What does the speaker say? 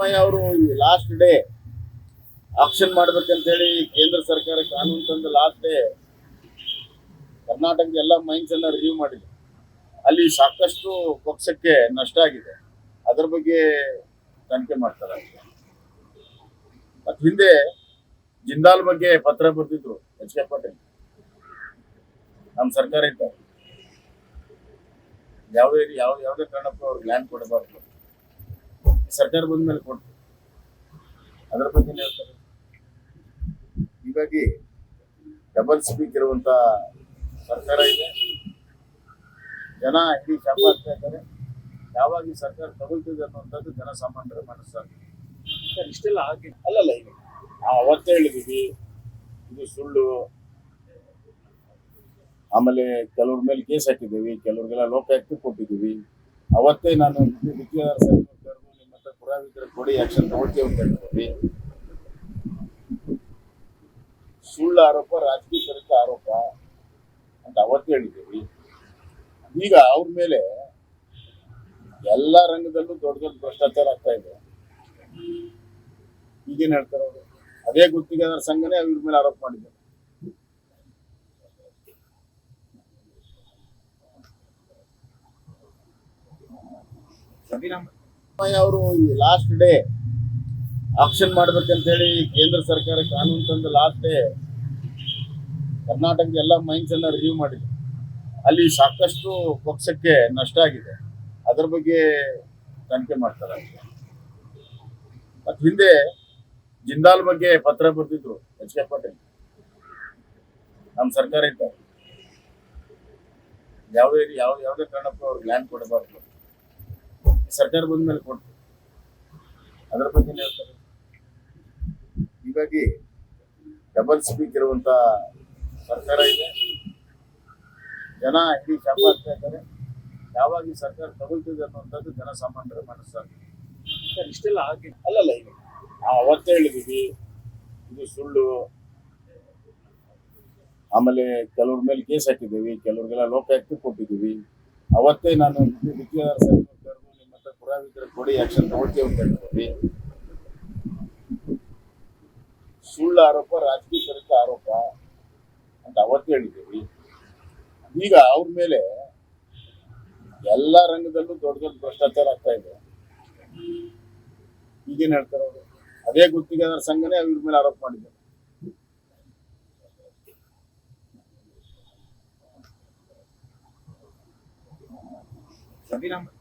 ಸಿದ್ದರಾಮಯ್ಯ ಅವರು last day action ಮಾಡ್ಬೇಕಂತೇಳಿ ಕೇಂದ್ರ ಸರ್ಕಾರ ಕಾನೂನು ತಂದು ಲಾಸ್ಟ್ ಡೇ ಕರ್ನಾಟಕದ ಎಲ್ಲ ಮೈನ್ಸ್ ಅನ್ನ ರಿವ್ಯೂ ಮಾಡಿದೆ. ಅಲ್ಲಿ ಸಾಕಷ್ಟು ಪಕ್ಷಕ್ಕೆ ನಷ್ಟ ಆಗಿದೆ. ಅದರ ಬಗ್ಗೆ ತನಿಖೆ ಮಾಡ್ತಾರೆ. ಮತ್ ಹಿಂದೆ ಜಿಂದಾಲ್ ಬಗ್ಗೆ ಪತ್ರ ಬರ್ತಿದ್ರು ಎಚ್.ಕೆ. ಪಾಟೀಲ್. ನಮ್ಮ ಸರ್ಕಾರ ಇದ್ದ ಯಾವುದೇ ಕಾರಣಕ್ಕೂ ಅವ್ರಿಗೆ ಲ್ಯಾಂಡ್ ಕೊಡಬಾರ್ದು. ಸರ್ಕಾರ ಬಂದ ಮೇಲೆ ಕೊಡ್ತು. ಅದರ ಬಗ್ಗೆ ಹೇಳ್ತಾರೆ. ಹೀಗಾಗಿ ಡಬಲ್ ಸ್ಪೀಕ್ ಇರುವಂತ ಸರ್ಕಾರ ಇದೆ. ಜನ ಇಡೀ ಶಾಪ ಆಗ್ತಾ ಇದ್ದಾರೆ. ಯಾವಾಗ ಈ ಸರ್ಕಾರ ತಗೊಳ್ತಿದೆ ಅನ್ನುವಂಥದ್ದು ಜನಸಾಮಾನ್ಯರ ಮನಸ್ಸಾಗಿ ಇಷ್ಟೆಲ್ಲ ಆಗಿ ಅಲ್ಲಲ್ಲ. ಈಗ ನಾವು ಅವತ್ತೇ ಹೇಳಿದೀವಿ ಇದು ಸುಳ್ಳು. ಆಮೇಲೆ ಕೆಲವ್ರ ಮೇಲೆ ಕೇಸ್ ಹಾಕಿದ್ದೀವಿ, ಕೆಲವ್ರಿಗೆಲ್ಲ ಲೋಕಾಯುಕ್ತ ಕೊಟ್ಟಿದ್ದೀವಿ. ಅವತ್ತೇ ನಾನು ನಿಮ್ಮ ಹತ್ರ ಪುರಾವಿದ್ರೆ ಕೊಡಿ, ಆಕ್ಷನ್ ತಗೊಳ್ತೀವಿ ಅಂತ ಹೇಳ್ತೀವಿ. ಸುಳ್ಳು ಆರೋಪ ರಾಜಕೀಯ ಪ್ರೇರಿತ ಆರೋಪ ಅಂತ ಅವತ್ತೇ ಹೇಳಿದ್ದೀವಿ. ಈಗ ಅವ್ರ ಮೇಲೆ ಎಲ್ಲ ರಂಗದಲ್ಲೂ ದೊಡ್ಡ ದೊಡ್ಡ ಭ್ರಷ್ಟಾಚಾರ ಆಗ್ತಾ ಇದೆ. ಈಗೇನ್ ಹೇಳ್ತಾರೆ ಅವರು? ಅದೇ ಗುತ್ತಿಗೆದಾರ ಸಂಘನೇ ಅವ್ರ ಮೇಲೆ ಆರೋಪ ಮಾಡಿದ್ದಾರೆ. ಸಿದ್ದರಾಮಯ್ಯ ಅವರು ಲಾಸ್ಟ್ ಡೇ ಆಕ್ಷನ್ ಮಾಡ್ಬೇಕಂತೇಳಿ ಕೇಂದ್ರ ಸರ್ಕಾರ ಕಾನೂನು ತಂದು ಲಾಸ್ಟ್ ಡೇ ಕರ್ನಾಟಕದ ಎಲ್ಲ ಮೈನ್ಸ್ ಅನ್ನ ರಿವ್ಯೂ ಮಾಡಿದೆ. ಅಲ್ಲಿ ಸಾಕಷ್ಟು ಪಕ್ಷಕ್ಕೆ ನಷ್ಟ ಆಗಿದೆ. ಅದರ ಬಗ್ಗೆ ತನಿಖೆ ಮಾಡ್ತಾರೆ. ಮತ್ ಹಿಂದೆ ಜಿಂದಾಲ್ ಬಗ್ಗೆ ಪತ್ರ ಬರ್ತಿದ್ರು ಎಚ್.ಕೆ. ಪಾಟೀಲ್. ನಮ್ಮ ಸರ್ಕಾರ ಇದ್ದ ಯಾವುದೇ ಕಾರಣಕ್ಕೂ ಅವ್ರಿಗೆ ಲ್ಯಾಂಡ್ ಕೊಡಬಾರ್ದು. ಸರ್ಕಾರ ಬಂದ ಮೇಲೆ ಕೊಡ್ತು. ಅದರ ಬಗ್ಗೆ ಹೇಳ್ತಾರೆ. ಹೀಗಾಗಿ ಡಬಲ್ ಸ್ಪೀಕ್ ಇರುವಂತ ಸರ್ಕಾರ ಇದೆ. ಜನ ಇಡೀ ಶಾಪ ಆಗ್ತಾ ಇದ್ದಾರೆ. ಯಾವಾಗ ಈ ಸರ್ಕಾರ ತಗೊಳ್ತಿದೆ ಅನ್ನುವಂಥದ್ದು ಜನಸಾಮಾನ್ಯರ ಮನಸ್ಸಾಗಿ ಇಷ್ಟೆಲ್ಲ ಆಗಿ ಅಲ್ಲಲ್ಲ. ಈಗ ನಾವು ಅವತ್ತೇ ಹೇಳಿದೀವಿ ಇದು ಸುಳ್ಳು. ಆಮೇಲೆ ಕೆಲವ್ರ ಮೇಲೆ ಕೇಸ್ ಹಾಕಿದ್ದೀವಿ, ಕೆಲವ್ರಿಗೆಲ್ಲ ಲೋಕಾಯುಕ್ತ ಕೊಟ್ಟಿದ್ದೀವಿ. ಅವತ್ತೇ ನಾನು ನಿಮ್ಮ ಹತ್ರ ಪುರಾವಿದ್ರೆ ಕೊಡಿ, ಆಕ್ಷನ್ ತಗೊಳ್ತೀವಿ ಅಂತ ಹೇಳ್ತೀವಿ. ಸುಳ್ಳು ಆರೋಪ ರಾಜಕೀಯ ಪ್ರೇರಿತ ಆರೋಪ ಅಂತ ಅವತ್ತೇ ಹೇಳಿದ್ದೀವಿ. ಈಗ ಅವ್ರ ಮೇಲೆ ಎಲ್ಲ ರಂಗದಲ್ಲೂ ದೊಡ್ಡ ದೊಡ್ಡ ಭ್ರಷ್ಟಾಚಾರ ಆಗ್ತಾ ಇದೆ. ಈಗೇನ್ ಹೇಳ್ತಾರೆ ಅವರು? ಅದೇ ಗುತ್ತಿಗೆದಾರ ಸಂಘನೇ ಅವ್ರ ಮೇಲೆ ಆರೋಪ ಮಾಡಿದ್ದಾರೆ. ಸಿದ್ದರಾಮಯ್ಯ